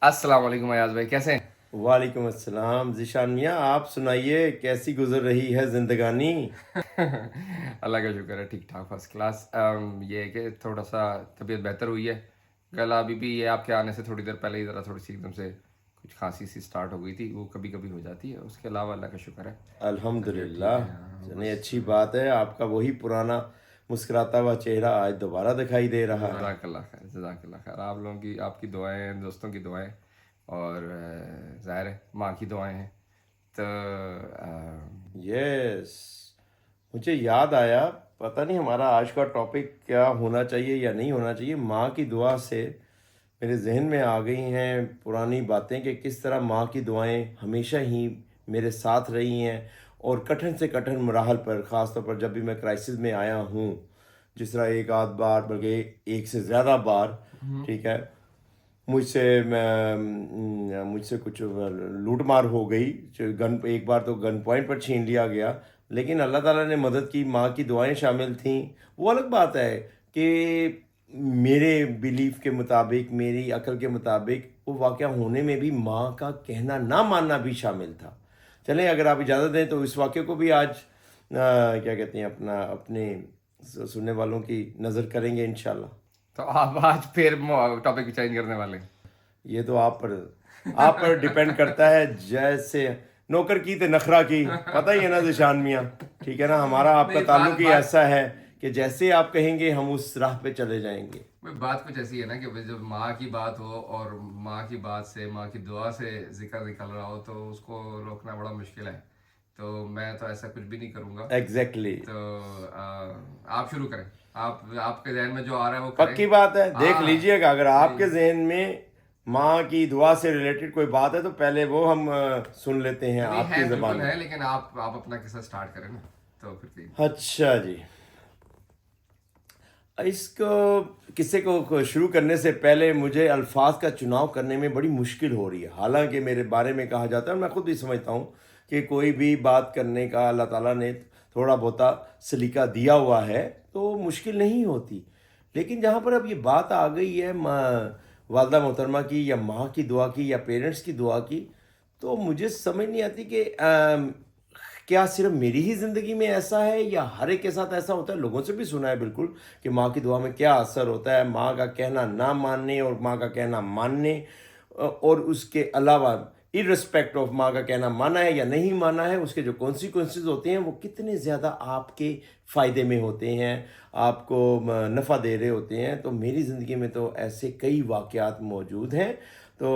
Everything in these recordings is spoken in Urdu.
السلام علیکم ایاز بھائی، کیسے ہیں؟ وعلیکم السلام ذیشان میاں، آپ سنائیے کیسی گزر رہی ہے زندگانی؟ اللہ کا شکر ہے، ٹھیک ٹھاک، فرسٹ کلاس۔ یہ ہے کہ تھوڑا سا طبیعت بہتر ہوئی ہے۔ گلا ابھی بھی یہ آپ کے آنے سے تھوڑی دیر پہلے ہی ذرا تھوڑی سی ایک دم سے کچھ کھانسی سی اسٹارٹ ہو گئی تھی، وہ کبھی کبھی ہو جاتی ہے، اس کے علاوہ اللہ کا شکر ہے طبیعت ٹھیک الحمدللہ، ہے۔ ہاں چلیں بس اچھی بات ہے، آپ کا وہی پرانا مسکراتا ہوا چہرہ آج دوبارہ دکھائی دے رہا ہے۔ جزاک اللہ خیر، جزاک اللہ خیر، آپ لوگوں کی، آپ کی دعائیں، دوستوں کی دعائیں، اور ظاہر ہے ماں کی دعائیں ہیں تو یس، مجھے یاد آیا، پتہ نہیں ہمارا آج کا ٹاپک کیا ہونا چاہیے یا نہیں ہونا چاہیے، ماں کی دعا سے میرے ذہن میں آ گئی ہیں پرانی باتیں کہ کس طرح ماں کی دعائیں ہمیشہ ہی میرے ساتھ رہی ہیں، اور کٹھن سے کٹھن مراحل پر، خاص طور پر جب بھی میں کرائسس میں آیا ہوں، جس طرح ایک آدھ بار بلکہ ایک سے زیادہ بار، ٹھیک ہے، مجھ سے کچھ لوٹ مار ہو گئی، ایک بار تو گن پوائنٹ پر چھین لیا گیا، لیکن اللہ تعالیٰ نے مدد کی، ماں کی دعائیں شامل تھیں۔ وہ الگ بات ہے کہ میرے بیلیف کے مطابق، میری عقل کے مطابق وہ واقعہ ہونے میں بھی ماں کا کہنا نہ ماننا بھی شامل تھا۔ چلیں اگر آپ اجازت دیں تو اس واقعے کو بھی آج کیا کہتے ہیں اپنے سننے والوں کی نظر کریں گے انشاءاللہ۔ تو آپ آج پھر ٹاپک چینج کرنے والے ہیں؟ یہ تو آپ پر ڈیپینڈ کرتا ہے، جیسے نوکر کی تے نخرا کی، پتہ ہی ہے نا ذیشان میاں، ٹھیک ہے نا، ہمارا آپ کا نہیں، تعلق ہی بات ایسا ہے کہ جیسے آپ کہیں گے ہم اس راہ پہ چلے جائیں گے۔ بات کچھ ایسی ہے نا کہ جب ماں کی بات ہو اور ماں کی بات سے، ماں کی دعا سے ذکر نکل رہا ہو تو اس کو روکنا بڑا مشکل ہے، تو میں تو ایسا کچھ بھی نہیں کروں گا۔ ایگزیکٹلی، تو آپ شروع کریں، آپ کے ذہن میں جو آ رہا ہے وہ کریں۔ پکی بات ہے، دیکھ ہاں لیجئے گا اگر آپ جی کے ذہن میں ماں کی دعا سے ریلیٹڈ کوئی بات ہے تو پہلے وہ ہم سن لیتے ہیں نہیں آپ ہے، کی بالکل زبانی۔ ہے، لیکن آپ اپنا قصہ سٹارٹ کریں نا، تو پھر اچھا جی، اس کو قصے کو شروع کرنے سے پہلے مجھے الفاظ کا چناؤ کرنے میں بڑی مشکل ہو رہی ہے، حالانکہ میرے بارے میں کہا جاتا ہے، اور میں خود بھی سمجھتا ہوں کہ کوئی بھی بات کرنے کا اللہ تعالیٰ نے تھوڑا بہتا سلیقہ دیا ہوا ہے تو مشکل نہیں ہوتی، لیکن جہاں پر اب یہ بات آ گئی ہے والدہ محترمہ کی یا ماں کی دعا کی یا پیرنٹس کی دعا کی، تو مجھے سمجھ نہیں آتی کہ کیا صرف میری ہی زندگی میں ایسا ہے یا ہر ایک کے ساتھ ایسا ہوتا ہے۔ لوگوں سے بھی سنا ہے بالکل کہ ماں کی دعا میں کیا اثر ہوتا ہے، ماں کا کہنا نہ ماننے اور ماں کا کہنا ماننے، اور اس کے علاوہ ارسپیکٹ آف ماں کا کہنا مانا ہے یا نہیں مانا ہے، اس کے جو کانسیکوینسز ہوتے ہیں وہ کتنے زیادہ آپ کے فائدے میں ہوتے ہیں، آپ کو نفع دے رہے ہوتے ہیں۔ تو میری زندگی میں تو ایسے کئی واقعات موجود ہیں، تو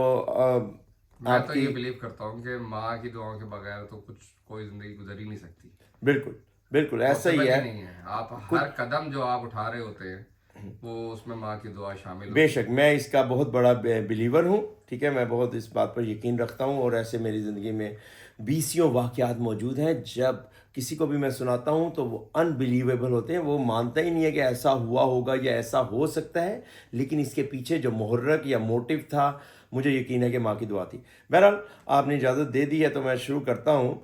میں آپ تو کی یہ بلیو کرتا ہوں کہ ماں کی دعاؤں کے بغیر تو کوئی زندگی گزر ہی نہیں سکتی، بالکل بالکل ایسا ہی پاسبل ہی ہے۔ نہیں ہے۔ آپ کچھ ہر قدم جو آپ اٹھا رہے ہوتے ہیں وہ اس میں ماں کی دعا شامل بے ہوتی ہے۔ شک میں اس کا بہت بڑا بلیور ہوں، ٹھیک ہے، میں بہت اس بات پر یقین رکھتا ہوں، اور ایسے میری زندگی میں بیسیوں واقعات موجود ہیں، جب کسی کو بھی میں سناتا ہوں تو وہ انبلیویبل ہوتے ہیں، وہ مانتا ہی نہیں ہے کہ ایسا ہوا ہوگا یا ایسا ہو سکتا ہے، لیکن اس کے پیچھے جو محرک یا موٹیو تھا مجھے یقین ہے کہ ماں کی دعا تھی۔ بہرحال آپ نے اجازت دے دی ہے تو میں شروع کرتا ہوں۔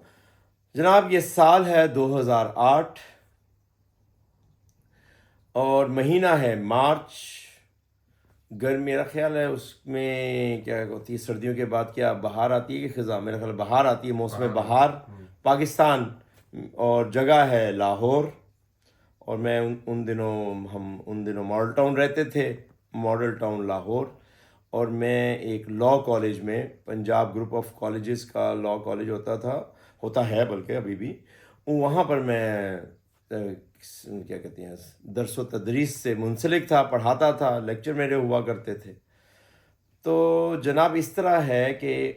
جناب یہ سال ہے 2008 اور مہینہ ہے مارچ، میرا خیال ہے اس میں کیا ہوتی ہے، سردیوں کے بعد کیا بہار آتی ہے کہ خزاں، میرا خیال بہار آتی ہے، موسم باہر بہار، پاکستان، اور جگہ ہے لاہور، اور میں ان دنوں ماڈل ٹاؤن رہتے تھے، ماڈل ٹاؤن لاہور، اور میں ایک لاء کالج میں، پنجاب گروپ آف کالجز کا لاء کالج ہوتا ہے بلکہ ابھی بھی، وہاں پر میں کیا کہتے ہیں درس و تدریس سے منسلک تھا، پڑھاتا تھا، لیکچر میرے ہوا کرتے تھے۔ تو جناب اس طرح ہے کہ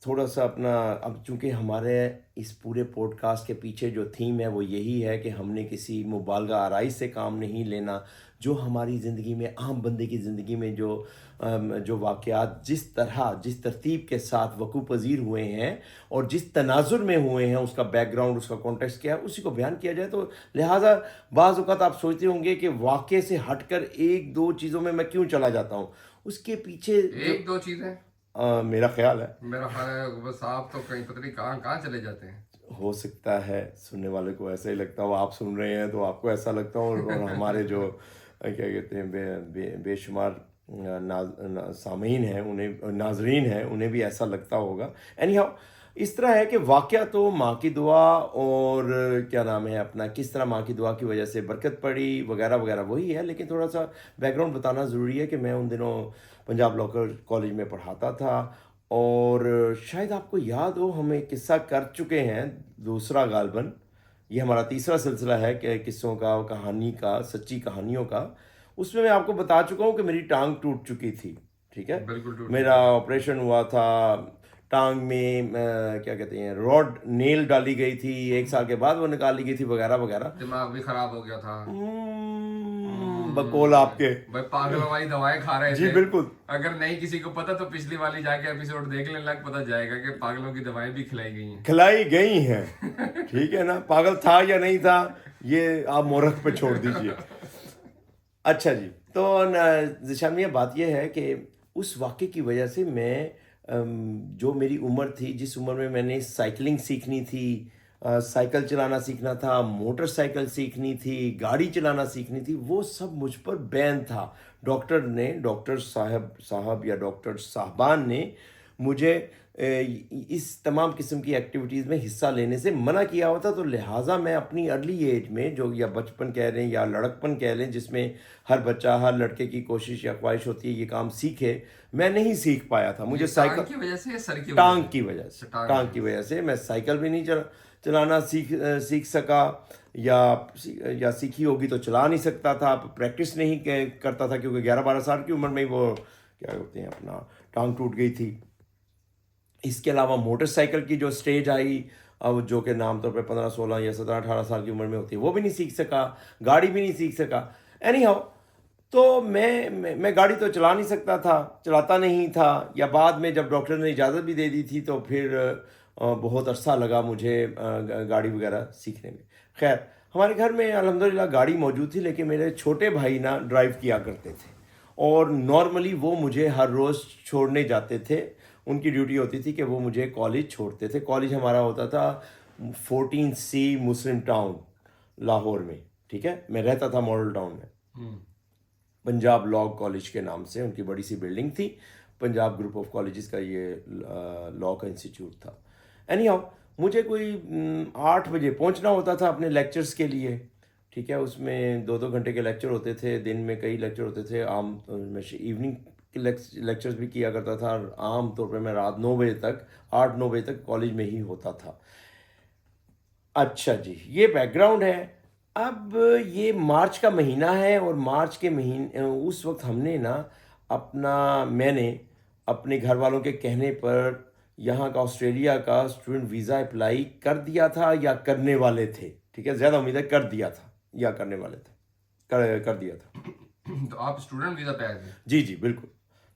تھوڑا سا اپنا، اب چونکہ ہمارے اس پورے پوڈ کاسٹ کے پیچھے جو تھیم ہے وہ یہی ہے کہ ہم نے کسی مبالغہ آرائی سے کام نہیں لینا، جو ہماری زندگی میں، عام بندے کی زندگی میں جو واقعات جس ترتیب کے ساتھ وقوع پذیر ہوئے ہیں اور جس تناظر میں ہوئے ہیں، اس کا بیک گراؤنڈ، اس کا کانٹیکسٹ کیا ہے، اسی کو بیان کیا جائے۔ تو لہٰذا بعض اوقات آپ سوچتے ہوں گے کہ واقعے سے ہٹ کر ایک دو چیزوں میں کیوں چلا جاتا ہوں، اس کے پیچھے جو ایک دو چیزیں، میرا خیال ہے، میرا خیال ہے بس آپ تو کہیں پتہ نہیں کہاں کہاں چلے جاتے ہیں۔ ہو سکتا ہے سننے والے کو ایسا ہی لگتا ہو، آپ سن رہے ہیں تو آپ کو ایسا لگتا ہو، اور ہمارے جو کیا کہتے ہیں بے شمار سامعین ہیں انہیں ناظرین ہیں انہیں بھی ایسا لگتا ہوگا. اینی ہاؤ اس طرح ہے کہ واقعہ تو ماں کی دعا اور کیا نام ہے اپنا کس طرح ماں کی دعا کی وجہ سے برکت پڑی وغیرہ وغیرہ وہی ہے. لیکن تھوڑا سا بیک گراؤنڈ بتانا ضروری ہے کہ میں ان دنوں پنجاب لاکر کالج میں پڑھاتا تھا. اور شاید آپ کو یاد ہو ہم ایک قصہ کر چکے ہیں دوسرا غالباً. یہ ہمارا تیسرا سلسلہ ہے کہ قصوں کا کہانی کا سچی کہانیوں کا. اس میں آپ کو بتا چکا ہوں کہ میری ٹانگ ٹوٹ چکی تھی. ٹھیک ہے, بالکل ٹوٹ میرا آپریشن ہوا تھا. ٹانگ میں کیا کہتے ہیں روڈ نیل ڈالی گئی تھی, 1 سال کے بعد وہ نکالی گئی تھی وغیرہ وغیرہ. دماغ بھی خراب ہو گیا تھا. بقول آپ کے بھائی پاگلوں والی دوائیں کھا رہے جی تھے. بالکل. اگر نہیں کسی کو پتا تو پچھلی والی جا کے ایپیسوڈ دیکھ لیں, لگ پتا جائے گا کہ پاگلوں کی دوائیں بھی کھلائی گئی ہیں. کھلائی گئی ہیں. ٹھیک ہے نا, پاگل تھا یا نہیں تھا یہ آپ مورخ پہ چھوڑ دیجئے. اچھا جی, تو ذیشان میاں بات یہ ہے کہ اس واقعے کی وجہ سے میں جو میری عمر تھی, جس عمر میں نے سائیکلنگ سیکھنی تھی, سائیکل چلانا سیکھنا تھا, موٹر سائیکل سیکھنی تھی, گاڑی چلانا سیکھنی تھی, وہ سب مجھ پر بین تھا. ڈاکٹر صاحب یا ڈاکٹر صاحبان نے مجھے اس تمام قسم کی ایکٹیویٹیز میں حصہ لینے سے منع کیا ہوا تھا. تو لہٰذا میں اپنی ارلی ایج میں جو یا بچپن کہہ لیں یا لڑکپن کہہ لیں, جس میں ہر بچہ ہر لڑکے کی کوشش یا خواہش ہوتی ہے یہ کام سیکھے, میں نہیں سیکھ پایا تھا. مجھے سائیکل کی وجہ سے, سر کی ٹانگ کی وجہ سے, ٹانگ کی وجہ سے میں سائیکل بھی نہیں چلانا سیکھ سکا, یا سیکھی ہوگی تو چلا نہیں سکتا تھا, پریکٹس نہیں کرتا تھا کیونکہ 11-12 سال کی عمر میں وہ کیا ہوتے ہیں اپنا ٹانگ ٹوٹ گئی تھی. اس کے علاوہ موٹر سائیکل کی جو سٹیج آئی اب جو کہ عام طور پہ 15-16 یا 17-18 سال کی عمر میں ہوتی ہے, وہ بھی نہیں سیکھ سکا, گاڑی بھی نہیں سیکھ سکا. اینی ہاؤ تو میں گاڑی تو چلا نہیں سکتا تھا, چلاتا نہیں تھا, یا بعد میں جب ڈاکٹر نے اجازت بھی دے دی تھی تو پھر بہت عرصہ لگا مجھے گاڑی وغیرہ سیکھنے میں. خیر ہمارے گھر میں الحمدللہ گاڑی موجود تھی, لیکن میرے چھوٹے بھائی نا ڈرائیو کیا کرتے تھے اور نارملی وہ مجھے ہر روز چھوڑنے جاتے تھے. ان کی ڈیوٹی ہوتی تھی کہ وہ مجھے کالج چھوڑتے تھے. کالج ہمارا ہوتا تھا 14C مسلم ٹاؤن لاہور میں. ٹھیک ہے, میں رہتا تھا ماڈل ٹاؤن میں, پنجاب لاء کالج کے نام سے ان کی بڑی سی بلڈنگ تھی. پنجاب گروپ آف کالجز کا یہ لاء کا انسٹیٹیوٹ تھا. اینی ہاؤ مجھے کوئی 8 بجے پہنچنا ہوتا تھا اپنے لیکچرز کے لیے. ٹھیک ہے, اس میں 2-2 گھنٹے کے لیکچر ہوتے تھے, دن میں کئی لیکچر ہوتے تھے, عام میں ایوننگ کے لیکچرز بھی کیا کرتا تھا. عام طور پہ میں رات 9 بجے تک 8-9 بجے تک کالج میں ہی ہوتا تھا. اچھا جی, یہ بیک گراؤنڈ ہے. اب یہ مارچ کا مہینہ ہے اور مارچ کے مہینے اس وقت ہم نے میں نے اپنے گھر والوں کے کہنے پر یہاں کا آسٹریلیا کا اسٹوڈنٹ ویزا اپلائی کر دیا تھا یا کرنے والے تھے. ٹھیک ہے, زیادہ امید ہے کر دیا تھا یا کرنے والے تھے, کر دیا تھا. تو آپ اسٹوڈنٹ ویزا پہ آئے تھے؟ جی جی بالکل.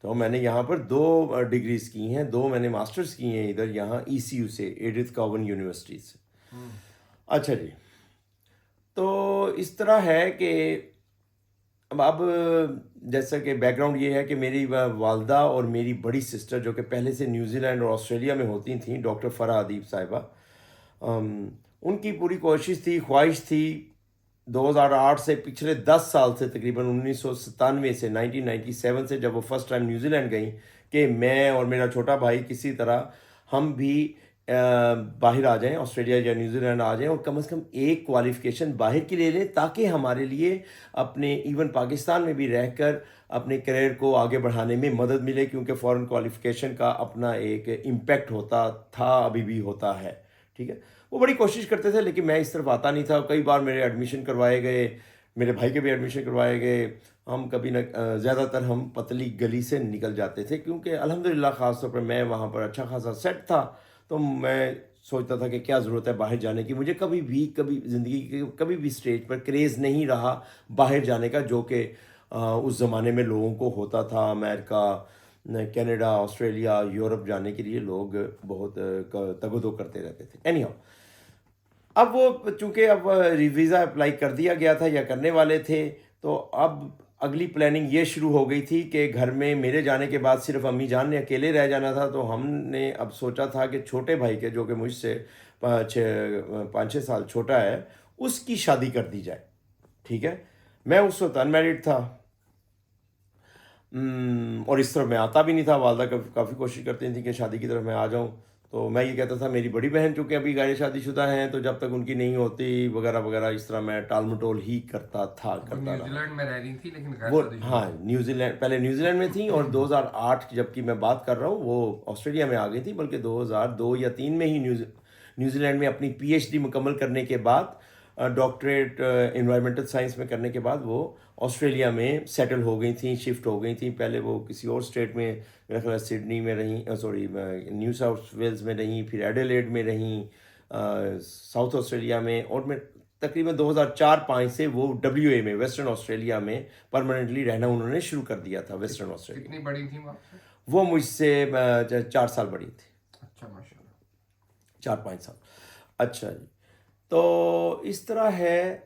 تو میں نے یہاں پر 2 ڈگریز کی ہیں, 2 میں نے ماسٹرز کی ہیں ادھر یہاں ECU سے, ایڈتھ کاون یونیورسٹی سے. اچھا جی, تو اس طرح ہے کہ اب جیسا کہ بیک گراؤنڈ یہ ہے کہ میری والدہ اور میری بڑی سسٹر جو کہ پہلے سے نیوزی لینڈ اور آسٹریلیا میں ہوتی تھیں, ڈاکٹر فرح ادیب صاحبہ, ان کی پوری کوشش تھی, خواہش تھی 2008 سے پچھلے 10 سال سے تقریباً 1997 سے 1997 سے جب وہ فرسٹ ٹائم نیوزی لینڈ گئیں کہ میں اور میرا چھوٹا بھائی کسی طرح ہم بھی باہر آ جائیں, آسٹریلیا یا نیوزی لینڈ آ جائیں اور کم از کم ایک کوالیفیکیشن باہر کی لے لیں تاکہ ہمارے لیے اپنے ایون پاکستان میں بھی رہ کر اپنے کریئر کو آگے بڑھانے میں مدد ملے, کیونکہ فورن کوالیفیکیشن کا اپنا ایک امپیکٹ ہوتا تھا, ابھی بھی ہوتا ہے. ٹھیک ہے, وہ بڑی کوشش کرتے تھے لیکن میں اس طرف آتا نہیں تھا. کئی بار میرے ایڈمیشن کروائے گئے, میرے بھائی کے بھی ایڈمیشن کروائے گئے. ہم کبھی نہ زیادہ تر ہم پتلی گلی سے نکل جاتے تھے کیونکہ الحمدللہ خاص طور پر میں وہاں پر اچھا خاصا سیٹ تھا. تو میں سوچتا تھا کہ کیا ضرورت ہے باہر جانے کی. مجھے کبھی زندگی کے کبھی بھی اسٹیج پر کریز نہیں رہا باہر جانے کا, جو کہ اس زمانے میں لوگوں کو ہوتا تھا. امریکہ, کینیڈا, آسٹریلیا, یورپ جانے کے لیے لوگ بہت تگودو کرتے رہتے تھے. اینی ہاؤ اب وہ چونکہ اب ویزا اپلائی کر دیا گیا تھا یا کرنے والے تھے, تو اب اگلی پلاننگ یہ شروع ہو گئی تھی کہ گھر میں میرے جانے کے بعد صرف امی جان نے اکیلے رہ جانا تھا. تو ہم نے اب سوچا تھا کہ چھوٹے بھائی کے, جو کہ مجھ سے 5-6 سال چھوٹا ہے, اس کی شادی کر دی جائے. ٹھیک ہے, میں اس وقت انمیرڈ تھا. اور اس طرف میں آتا بھی نہیں تھا. والدہ کافی کوشش کرتی تھیں کہ شادی کی طرف میں آ جاؤں. تو میں یہ کہتا تھا میری بڑی بہن چونکہ ابھی غیر شادی شدہ ہیں تو جب تک ان کی نہیں ہوتی وغیرہ وغیرہ اس طرح میں ٹال مٹول ہی کرتا وہ رہا. نیوزی لینڈ میں رہ رہی تھی لیکن غیر وہ شادی شدہ ہاں نیوزی لینڈ پہلے نیوزی لینڈ میں تھیں اور 2008 جب کی میں بات کر رہا ہوں وہ آسٹریلیا میں آ گئی تھی, بلکہ 2002 یا 3 میں ہی نیوزی لینڈ میں اپنی پی ایچ ڈی مکمل کرنے کے بعد ڈاکٹریٹ انوائرمنٹل سائنس میں کرنے کے بعد وہ آسٹریلیا میں سیٹل ہو گئی تھیں, شفٹ ہو گئی تھیں. پہلے وہ کسی اور اسٹیٹ میں میرا خیال ہے سڈنی میں رہیں, سوری نیو ساؤتھ ویلز میں رہیں, پھر ایڈیلیڈ میں رہیں ساؤتھ آسٹریلیا میں, اور میں تقریباً 2004-05 سے وہ WA میں ویسٹرن آسٹریلیا میں پرماننٹلی رہنا انہوں نے شروع کر دیا تھا. ویسٹرن آسٹریلیا کتنی بڑی تھی وہ آپ سے؟ وہ مجھ سے 4 سال بڑی تھی, اچھا ماشاء اللہ. 4-5 سال. اچھا جی, تو اس طرح ہے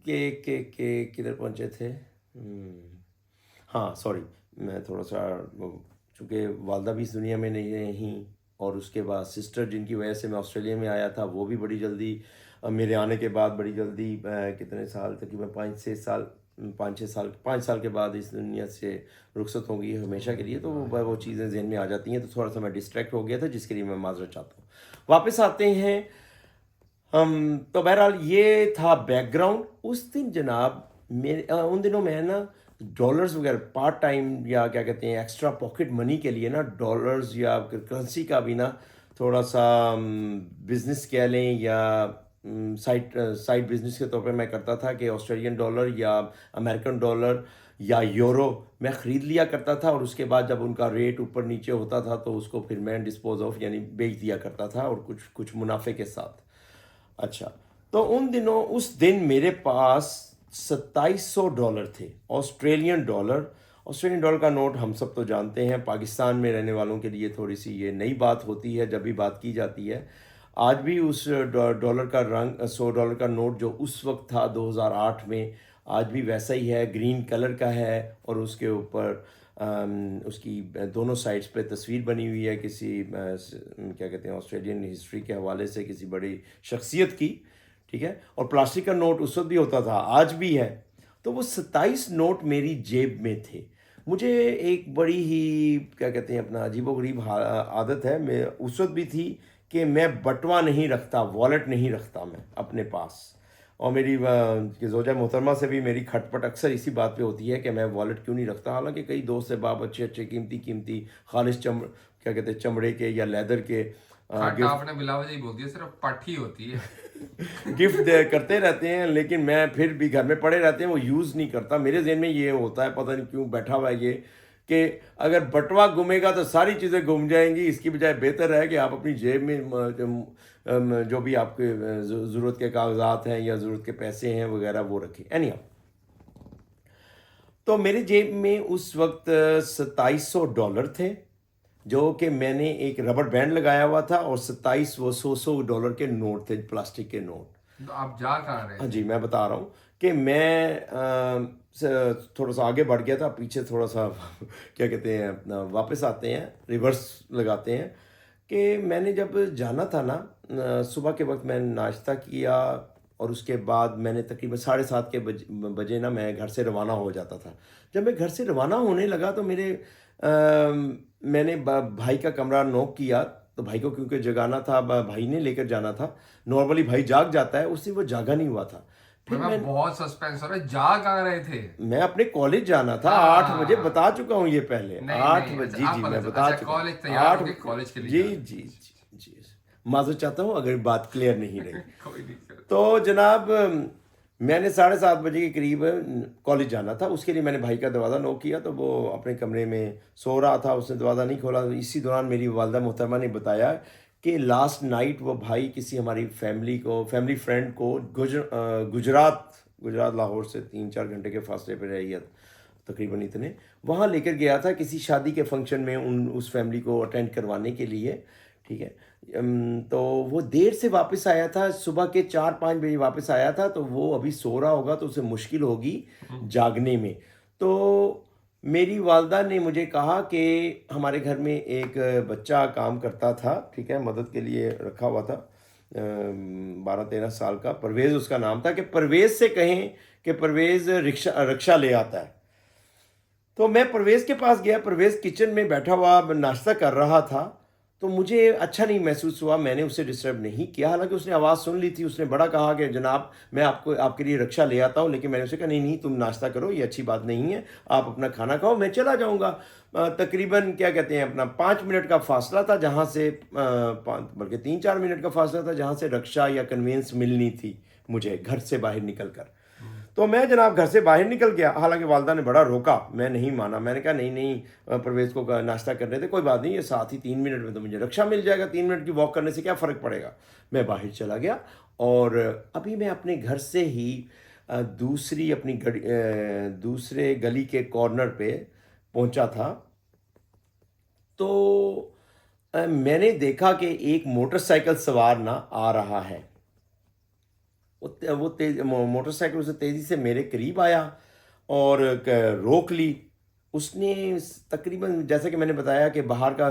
کہ کدھر پہنچے تھے. ہاں سوری, میں تھوڑا سا چونکہ والدہ بھی اس دنیا میں نہیں رہیں, اور اس کے بعد سسٹر جن کی وجہ سے میں آسٹریلیا میں آیا تھا وہ بھی بڑی جلدی میرے آنے کے بعد بڑی جلدی کتنے سال تقریباً 5 سال کے بعد اس دنیا سے رخصت ہو گئی ہمیشہ کے لیے. تو وہ چیزیں ذہن میں آ جاتی ہیں, تو تھوڑا سا میں ڈسٹریکٹ ہو گیا تھا جس کے لیے میں معذرت چاہتا ہوں. واپس آتے ہیں تو بہرحال یہ تھا بیک گراؤنڈ. اس دن جناب ان دنوں میں نا ڈالرز وغیرہ پارٹ ٹائم یا کیا کہتے ہیں ایکسٹرا پاکٹ منی کے لیے نا ڈالرز یا کرنسی کا بھی نا تھوڑا سا بزنس کہہ لیں یا سائڈ بزنس کے طور پہ میں کرتا تھا کہ آسٹریلین ڈالر یا امریکن ڈالر یا یورو میں خرید لیا کرتا تھا, اور اس کے بعد جب ان کا ریٹ اوپر نیچے ہوتا تھا تو اس کو پھر میں ڈسپوز آف یعنی بیچ دیا کرتا تھا, اور کچھ منافع کے ساتھ. اچھا, تو اس دن میرے پاس $2700 تھے, آسٹریلین ڈالر. آسٹریلین ڈالر کا نوٹ ہم سب تو جانتے ہیں, پاکستان میں رہنے والوں کے لیے تھوڑی سی یہ نئی بات ہوتی ہے جب بھی بات کی جاتی ہے. آج بھی اس ڈالر کا رنگ $100 کا نوٹ جو اس وقت تھا 2008 میں, آج بھی ویسا ہی ہے, گرین کلر کا ہے, اور اس کے اوپر اس کی دونوں سائڈس پہ تصویر بنی ہوئی ہے کسی کیا کہتے ہیں آسٹریلین ہسٹری کے حوالے سے کسی بڑی شخصیت کی, ٹھیک ہے. اور پلاسٹک کا نوٹ اس وقت بھی ہوتا تھا, آج بھی ہے. تو وہ 27 نوٹ میری جیب میں تھے. مجھے ایک بڑی ہی کیا کہتے ہیں اپنا عجیب و غریب عادت ہے, میں اس وقت بھی تھی کہ میں بٹوا نہیں رکھتا, والیٹ نہیں رکھتا میں اپنے پاس. اور میری زوجہ محترمہ سے بھی میری کھٹ پٹ اکثر اسی بات پہ ہوتی ہے کہ میں والیٹ کیوں نہیں رکھتا, حالانکہ کئی دوست احباب اچھے قیمتی خالص کیا کہتے ہیں چمڑے کے یا لیدر کے آپ نے بلا وجہ ہی بول دیا, صرف پٹ ہی ہوتی ہے. گفٹ کرتے رہتے ہیں, لیکن میں پھر بھی گھر میں پڑے رہتے ہیں, وہ یوز نہیں کرتا. میرے ذہن میں یہ ہوتا ہے پتہ نہیں کیوں بیٹھا ہوا ہے یہ کہ اگر بٹوا گھومے گا تو ساری چیزیں گھوم جائیں گی, اس کی بجائے بہتر ہے کہ آپ اپنی جیب میں جو بھی آپ کے ضرورت کے کاغذات ہیں یا ضرورت کے پیسے ہیں وغیرہ وہ رکھیں. اینی تو میرے جیب میں اس وقت $2700 تھے, جو کہ میں نے ایک ربڑ بینڈ لگایا ہوا تھا, اور 27 وہ $100 کے نوٹ تھے, پلاسٹک کے نوٹ. تو آپ جا کہاں رہے؟ ہاں جی, میں بتا رہا ہوں کہ میں تھوڑا سا آگے بڑھ گیا تھا, پیچھے تھوڑا سا کیا کہتے ہیں واپس آتے ہیں, ریورس لگاتے ہیں. کہ میں نے جب جانا تھا نا صبح کے وقت میں نے ناشتہ کیا, اور اس کے بعد میں نے تقریباً 7:30 کے بجے نا میں گھر سے روانہ ہو جاتا تھا. جب میں گھر سے روانہ ہونے لگا تو میں نے بھائی کا کمرہ نوک کیا, تو بھائی کو کیونکہ جگانا تھا, بھائی نے لے کر جانا تھا. نارملی بھائی جاگ جاتا ہے, اس دن وہ جاگا نہیں ہوا تھا. پھر بہت سسپینس ہو رہا ہے, جا کہاں رہے تھے؟ میں اپنے کالج جانا تھا 8 بجے, بتا چکا ہوں یہ پہلے. 8 بجے, جی میں بتا چکا ہوں. کالج کے لیے جی جی جی جی معذرت چاہتا ہوں اگر بات کلیئر نہیں رہی. کوئی نہیں. تو جناب میں نے 7:30 بجے کے قریب کالج جانا تھا, اس کے لیے میں نے بھائی کا دروازہ نوک کیا, تو وہ اپنے کمرے میں سو رہا تھا, اس نے دروازہ نہیں کھولا. اسی دوران میری والدہ محترمہ نے بتایا کہ لاسٹ نائٹ وہ بھائی کسی ہماری فیملی فرینڈ کو گجرات لاہور سے 3-4 گھنٹے کے فاصلے پہ رہی ہے تقریباً اتنے, وہاں لے کر گیا تھا کسی شادی کے فنکشن میں اس فیملی کو اٹینڈ کروانے کے لیے, ٹھیک ہے. تو وہ دیر سے واپس آیا تھا, صبح کے 4-5 بجے واپس آیا تھا, تو وہ ابھی سو رہا ہوگا تو اسے مشکل ہوگی جاگنے میں. تو میری والدہ نے مجھے کہا کہ ہمارے گھر میں ایک بچہ کام کرتا تھا, ٹھیک ہے, مدد کے لیے رکھا ہوا تھا, 12-13 سال کا, پرویز اس کا نام تھا, کہ پرویز سے کہیں کہ پرویز رکشہ لے آتا ہے. تو میں پرویز کے پاس گیا. پرویز کچن میں بیٹھا ہوا ناشتہ کر رہا تھا. تو مجھے اچھا نہیں محسوس ہوا. میں نے اسے ڈسٹرب نہیں کیا, حالانکہ اس نے آواز سن لی تھی. اس نے بڑا کہا کہ جناب میں آپ کے لیے رکشہ لے آتا ہوں, لیکن میں نے اسے کہا نہیں تم ناشتہ کرو, یہ اچھی بات نہیں ہے, آپ اپنا کھانا کھاؤ, میں چلا جاؤں گا. تقریباً کیا کہتے ہیں اپنا 5 منٹ کا فاصلہ تھا, جہاں سے بلکہ 3-4 منٹ کا فاصلہ تھا جہاں سے رکشہ یا کنوینس ملنی تھی مجھے گھر سے باہر نکل کر. تو میں جناب گھر سے باہر نکل گیا. حالانکہ والدہ نے بڑا روکا, میں نہیں مانا. میں نے کہا نہیں پرویز کو ناشتہ کرنے تھے, کوئی بات نہیں, یہ ساتھ ہی 3 منٹ میں تو مجھے رکشہ مل جائے گا, 3 منٹ کی واک کرنے سے کیا فرق پڑے گا. میں باہر چلا گیا اور ابھی میں اپنے گھر سے ہی دوسرے گلی کے کارنر پہ پہنچا تھا, تو میں نے دیکھا کہ ایک موٹر سائیکل سوار نہ آ رہا ہے. وہ موٹر سائیکل اسے تیزی سے میرے قریب آیا اور روک لی. اس نے تقریباً جیسا کہ میں نے بتایا کہ باہر کا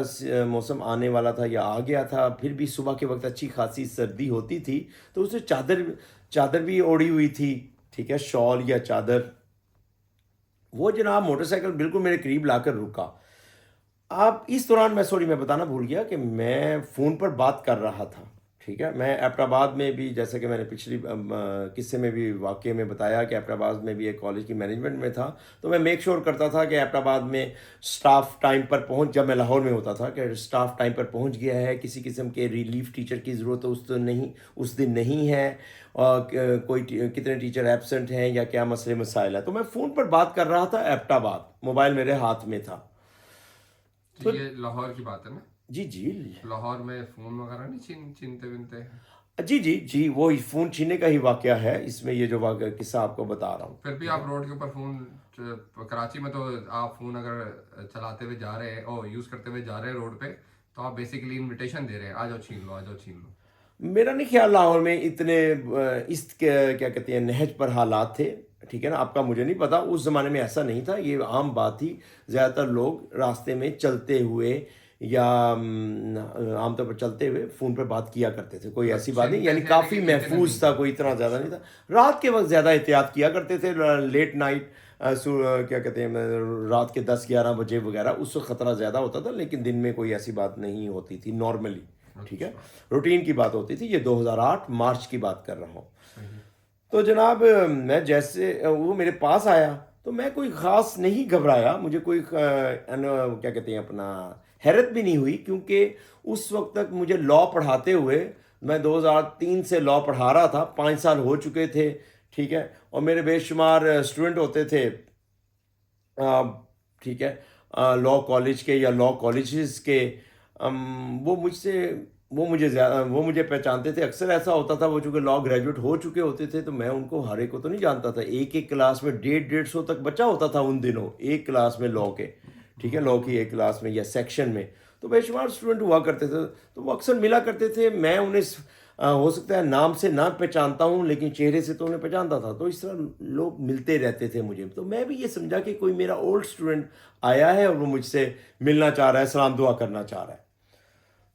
موسم آنے والا تھا یا آ گیا تھا, پھر بھی صبح کے وقت اچھی خاصی سردی ہوتی تھی, تو اسے چادر بھی اوڑھی ہوئی تھی, ٹھیک ہے, شال یا چادر. وہ جناب موٹر سائیکل بالکل میرے قریب لا کر رکا. آپ اس دوران میں بتانا بھول گیا کہ میں فون پر بات کر رہا تھا, ٹھیک ہے. میں ایبٹ آباد میں بھی, جیسا کہ میں نے پچھلی قصے میں بھی واقعے میں بتایا کہ ایبٹ آباد میں بھی ایک کالج کی مینجمنٹ میں تھا, تو میں میک شور کرتا تھا کہ ایبٹ آباد میں سٹاف ٹائم پر پہنچ, جب میں لاہور میں ہوتا تھا, کہ سٹاف ٹائم پر پہنچ گیا ہے, کسی قسم کے ریلیف ٹیچر کی ضرورت اس دن نہیں ہے, اور کوئی کتنے ٹیچر ایبسنٹ ہیں یا کیا مسئلے مسائل ہیں. تو میں فون پر بات کر رہا تھا ایبٹ آباد, موبائل میرے ہاتھ میں تھا. تو یہ لاہور کی بات ہے نا؟ جی لاہور میں فون وغیرہ نہیں چھینتے ونتے؟ جی وہ فون چھیننے کا ہی واقعہ ہے اس میں, یہ جو واقعہ قصہ آپ کو بتا رہا ہوں. پھر بھی آپ روڈ کے اوپر فون, کراچی میں تو آپ فون اگر چلاتے ہوئے جا رہے ہیں اور یوز کرتے ہوئے جا رہے ہیں روڈ پہ, تو آپ بیسیکلی انویٹیشن دے رہے ہیں, آ جاؤ چھین لو. میرا نہیں خیال لاہور میں اتنے اس کیا کہتے ہیں نہج پر حالات تھے, ٹھیک ہے نا. آپ کا مجھے نہیں پتا, اس زمانے میں ایسا نہیں تھا, یہ عام بات تھی. زیادہ تر لوگ راستے میں چلتے ہوئے یا عام طور پر چلتے ہوئے فون پہ بات کیا کرتے تھے, کوئی ایسی بات نہیں, یعنی کافی محفوظ تھا, کوئی اتنا زیادہ نہیں تھا. رات کے وقت زیادہ احتیاط کیا کرتے تھے, لیٹ نائٹ کیا کہتے ہیں رات کے 10-11 بجے وغیرہ, اس وقت خطرہ زیادہ ہوتا تھا, لیکن دن میں کوئی ایسی بات نہیں ہوتی تھی نارملی, ٹھیک ہے. روٹین کی بات ہوتی تھی. یہ 2008 مارچ کی بات کر رہا ہوں. تو جناب میں جیسے وہ میرے پاس آیا تو میں کوئی خاص نہیں گھبرایا, مجھے کوئی کیا کہتے ہیں اپنا حیرت بھی نہیں ہوئی, کیونکہ اس وقت تک مجھے لا پڑھاتے ہوئے, میں 2003 سے لا پڑھا رہا تھا, 5 سال ہو چکے تھے, ٹھیک ہے. اور میرے بے شمار اسٹوڈنٹ ہوتے تھے, ٹھیک ہے, لا کالج کے یا لا کالجز کے. وہ مجھے پہچانتے تھے. اکثر ایسا ہوتا تھا, وہ چونکہ لا گریجویٹ ہو چکے ہوتے تھے, تو میں ان کو ہر ایک کو تو نہیں جانتا تھا. ایک کلاس میں 150-150 تک بچہ ہوتا تھا ان دنوں, ایک کلاس میں لا کے, ٹھیک ہے, لا کی ایک کلاس میں یا سیکشن میں. تو بے شمار اسٹوڈنٹ ہوا کرتے تھے, تو وہ اکثر ملا کرتے تھے. میں انہیں ہو سکتا ہے نام سے نہ پہچانتا ہوں, لیکن چہرے سے تو انہیں پہچانتا تھا. تو اس طرح لوگ ملتے رہتے تھے مجھے. تو میں بھی یہ سمجھا کہ کوئی میرا اولڈ اسٹوڈنٹ آیا ہے اور وہ مجھ سے ملنا چاہ رہا ہے, سلام دعا کرنا چاہ رہا ہے.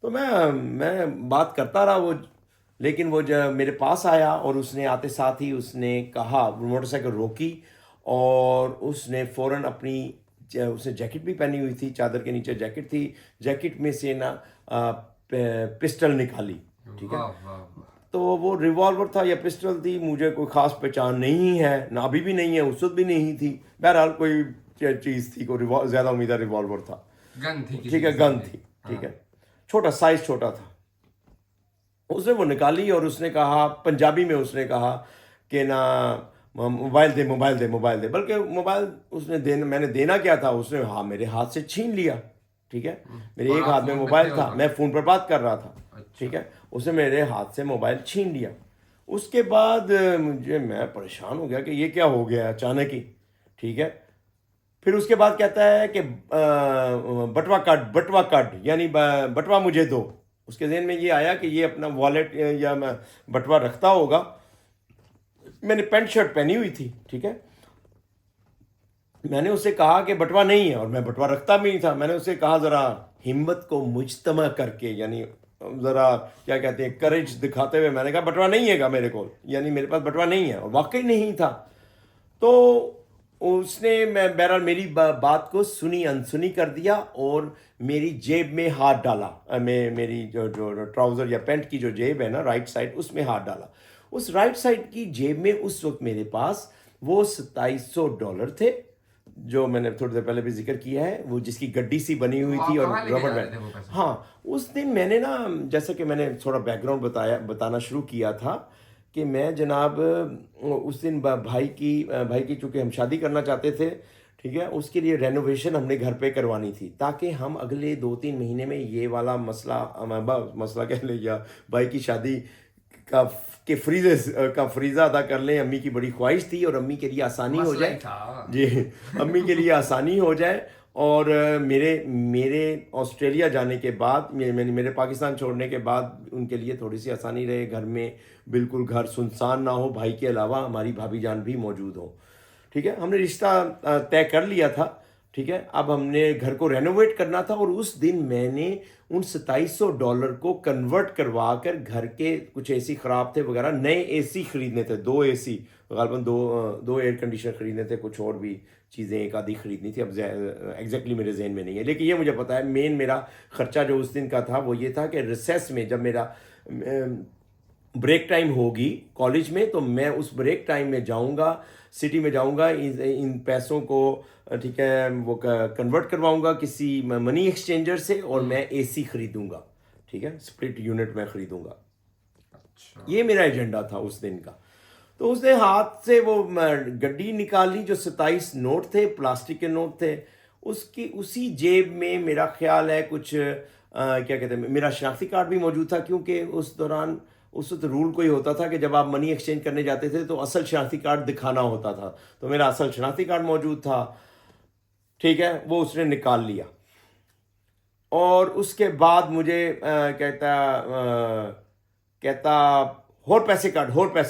تو میں بات کرتا رہا, لیکن وہ جب میرے پاس آیا اور اس نے آتے ساتھ ہی اس نے کہا, موٹر سائیکل روکی اور اس نے فوراً اس نے جیکٹ بھی پہنی ہوئی تھی, چادر کے نیچے جیکٹ تھی, جیکٹ میں سے نا پسٹل نکالی, ٹھیک ہے. تو وہ ریوالور تھا یا پسٹل تھی, مجھے کوئی خاص پہچان نہیں ہے, نہ ابھی بھی نہیں ہے, اس وقت بھی نہیں تھی. بہرحال کوئی چیز تھی, کوئی زیادہ امیدہ ریوالور تھا, گن تھی, ٹھیک ہے, گن تھی, ٹھیک ہے, چھوٹا سائز چھوٹا تھا. اس نے وہ نکالی اور اس نے کہا, پنجابی میں اس نے کہا کہ نا موبائل دے. بلکہ موبائل میں نے دینا کیا تھا, اس نے میرے ہاتھ سے چھین لیا, ٹھیک ہے. میرے ایک ہاتھ میں موبائل تھا, میں فون پر بات کر رہا تھا, ٹھیک ہے. اس نے میرے ہاتھ سے موبائل چھین لیا. اس کے بعد میں پریشان ہو گیا کہ یہ کیا ہو گیا اچانک ہی, ٹھیک ہے. پھر اس کے بعد کہتا ہے کہ بٹوا کٹ یعنی بٹوا مجھے دو. اس کے ذہن میں یہ آیا کہ یہ اپنا والیٹ یا بٹوا رکھتا ہوگا. میں نے پینٹ شرٹ پہنی ہوئی تھی, ٹھیک ہے. میں نے اسے کہا کہ بٹوا نہیں ہے, اور میں بٹوا رکھتا بھی نہیں تھا. میں نے اسے کہا ذرا ہمت کو مجتمع کر کے, یعنی ذرا کیا کہتے ہیں کریج دکھاتے ہوئے میں نے کہا بٹوا نہیں ہے گا میرے کو, یعنی میرے پاس بٹوا نہیں ہے, اور واقعی نہیں تھا. تو اس نے بہرحال میری بات کو سنی انسنی کر دیا اور میری جیب میں ہاتھ ڈالا. میری جو ٹراؤزر یا پینٹ کی جو جیب ہے نا رائٹ سائڈ, اس میں ہاتھ ڈالا. اس رائٹ سائڈ کی جیب میں اس وقت میرے پاس وہ $2700 تھے, جو میں نے تھوڑی دیر پہلے بھی ذکر کیا ہے, وہ جس کی گڈی سی بنی ہوئی تھی اور ربڑ بینڈ. ہاں, اس دن میں نے نا, جیسا کہ میں نے تھوڑا بیک گراؤنڈ بتانا شروع کیا تھا کہ میں جناب اس دن بھائی کی چونکہ ہم شادی کرنا چاہتے تھے, ٹھیک ہے, اس کے لیے رینوویشن ہم نے گھر پہ کروانی تھی تاکہ ہم اگلے 2-3 مہینے میں یہ والا مسئلہ کہہ لیں یا بھائی کی شادی کے فریضہ ادا کر لیں. امی کی بڑی خواہش تھی اور امی کے لیے آسانی ہو جائے. جی, امی کے لیے آسانی ہو جائے. اور میرے آسٹریلیا جانے کے بعد, میرے پاکستان چھوڑنے کے بعد ان کے لیے تھوڑی سی آسانی رہے, گھر میں بالکل گھر سنسان نہ ہو, بھائی کے علاوہ ہماری بھابھی جان بھی موجود ہوں. ٹھیک ہے, ہم نے رشتہ طے کر لیا تھا. ٹھیک ہے, اب ہم نے گھر کو رینوویٹ کرنا تھا اور اس دن میں نے ان $2700 کو کنورٹ کروا کر گھر کے کچھ اے سی خراب تھے وغیرہ, نئے اے سی خریدنے تھے, 2 اے سی غالباً, 2 ایئر کنڈیشنر خریدنے تھے, کچھ اور بھی چیزیں ایک آدھی خریدنی تھی. اب ایگزیکٹلی میرے ذہن میں نہیں ہے, لیکن یہ مجھے پتا ہے مین میرا خرچہ جو اس دن کا تھا وہ یہ تھا کہ ریسیس میں جب میرا بریک ٹائم ہوگی کالج میں, تو میں اس بریک ٹائم میں جاؤں گا, سٹی میں جاؤں گا, ان پیسوں کو, ٹھیک ہے, وہ کنورٹ کرواؤں گا کسی منی ایکسچینجر سے اور میں اے سی خریدوں گا. ٹھیک ہے, اسپلٹ یونٹ میں خریدوں گا. یہ میرا ایجنڈا تھا اس دن کا. تو اس نے ہاتھ سے وہ گڈی نکالی, جو 27 نوٹ تھے, پلاسٹک کے نوٹ تھے. اسی جیب میں میرا خیال ہے کچھ کیا کہتے ہیں, میرا شناختی کارڈ بھی موجود تھا, کیونکہ اس دوران اس وقت رول کوئی ہوتا تھا کہ جب آپ منی ایکسچینج کرنے جاتے تھے تو اصل شناختی کارڈ دکھانا ہوتا تھا. تو میرا اصل شناختی کارڈ موجود تھا. ٹھیک ہے, وہ اس نے نکال لیا اور اس کے بعد مجھے کہتا اور پیسے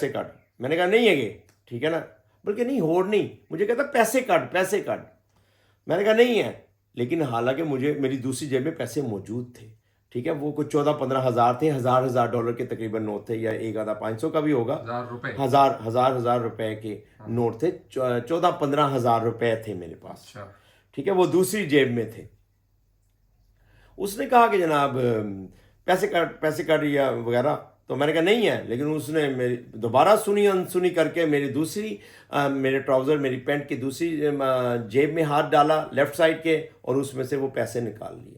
کاٹ. میں نے کہا نہیں ہے کہ ٹھیک ہے نا, بلکہ نہیں ہور نہیں, مجھے کہتا پیسے کاٹ. میں نے کہا نہیں ہے, لیکن حالانکہ میری دوسری جیب میں پیسے موجود تھے. ٹھیک ہے, وہ کچھ 14-15 ہزار تھے, $1000 کے تقریباً نوٹ تھے, یا ایک آدھا 500 کا بھی ہوگا, ہزار روپے کے نوٹ تھے. 14-15 ہزار روپے تھے میرے پاس. ٹھیک ہے, وہ دوسری جیب میں تھے. اس نے کہا کہ جناب پیسے کاٹ یا وغیرہ, تو میں نے کہا نہیں ہے, لیکن اس نے میری دوبارہ سنی کر کے میرے ٹراؤزر, میری پینٹ کی دوسری جیب میں ہاتھ ڈالا لیفٹ سائڈ کے, اور اس میں سے وہ پیسے نکال لیے.